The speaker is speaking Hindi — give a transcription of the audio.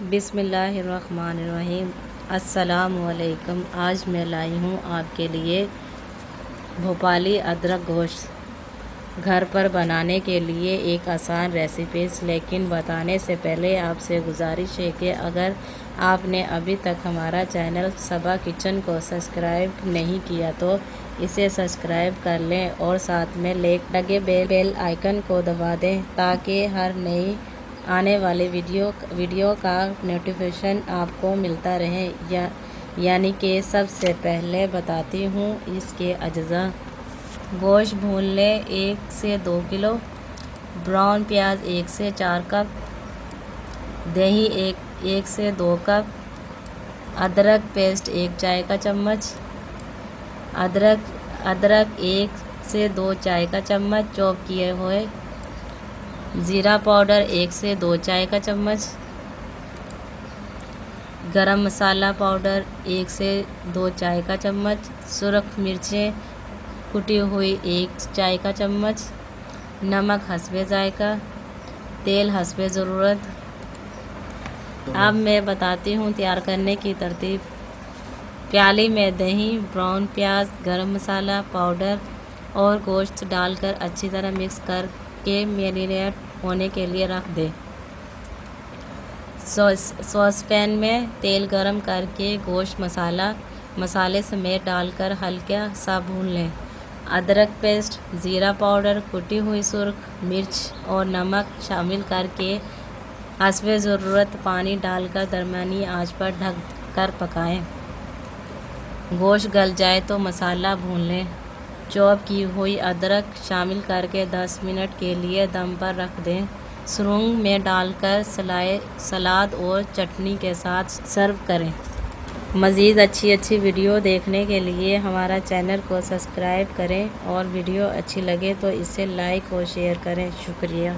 बिस्मिल्लाहिर्रहमानिर्रहीम। अस्सलामुअलैकुम। आज मैं लाई हूँ आपके लिए भोपाली अदरक गोश्त घर पर बनाने के लिए एक आसान रेसिपीज़। लेकिन बताने से पहले आपसे गुजारिश है कि अगर आपने अभी तक हमारा चैनल सबा किचन को सब्सक्राइब नहीं किया तो इसे सब्सक्राइब कर लें और साथ में लगे बेल आइकन को दबा दें ताकि हर नई आने वाले वीडियो का नोटिफिकेशन आपको मिलता रहे। यानी कि सबसे पहले बताती हूँ इसके अज्जा। गोश्त भून लें 1 से 2 किलो, ब्राउन प्याज 1 से 4 कप, दही 1 से 2 कप, अदरक पेस्ट 1 चाय का चम्मच, अदरक 1 से 2 चाय का चम्मच चॉप किए हुए, ज़ीरा पाउडर 1 से 2 चाय का चम्मच, गरम मसाला पाउडर 1 से 2 चाय का चम्मच, सुरख मिर्चें कुटी हुई 1 चाय का चम्मच, नमक हस्बे जायका, तेल हस्बे ज़रूरत। अब मैं बताती हूँ तैयार करने की तरतीब। प्याली में दही, ब्राउन प्याज, गरम मसाला पाउडर और गोश्त डालकर अच्छी तरह मिक्स करके मैरिनेट होने के लिए रख दें। सॉसपैन में तेल गरम करके गोश्त मसाले समेत डालकर हल्का सा भून लें। अदरक पेस्ट, ज़ीरा पाउडर, कुटी हुई सुरख मिर्च और नमक शामिल करके हस्बे ज़रूरत पानी डालकर दरमियानी आंच पर ढक कर पकाएं। गोश्त गल जाए तो मसाला भून लें। चॉप की हुई अदरक शामिल करके 10 मिनट के लिए दम पर रख दें। सुरंग में डालकर सलाद और चटनी के साथ सर्व करें। मज़ीद अच्छी वीडियो देखने के लिए हमारा चैनल को सब्सक्राइब करें और वीडियो अच्छी लगे तो इसे लाइक और शेयर करें। शुक्रिया।